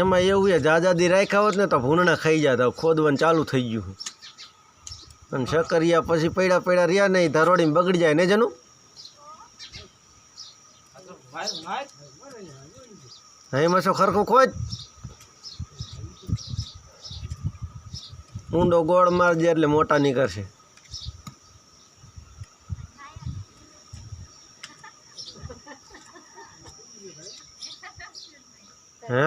એમાં એવું છે જાજાદી રાખ્યા હોત ને તો ભૂંડણા ખાઈ જતા, ખોદવાનું ચાલુ થઈ ગયું. અને શકરિયા પછી પડ્યા રહ્યા નહીં, ધરોડીને બગડી જાય ને જનું. એમાં શું ખરખું ખોજ ઊંડો ગોળ મારજે એટલે મોટા નીકળશે. હે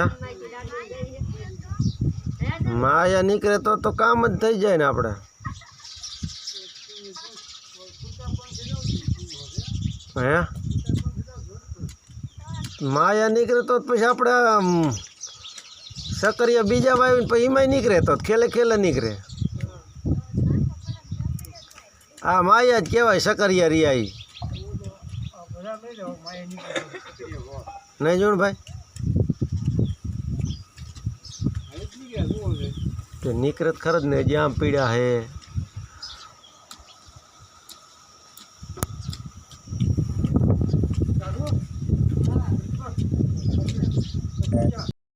માયા નીકળે તો કામ જ થઈ જાય ને આપણે. હે માયા નીકળે તો પછી આપણે શકરિયા બીજા વાવીને પછી એમાંય નીકળે તો ખેલે ખેલે નીકળે. આ માયા જ કહેવાય શકરિયા રિયાઈ નહીં જોણ ભાઈ. નીકળે ખર જ ને જ્યાં પીડ્યા હે.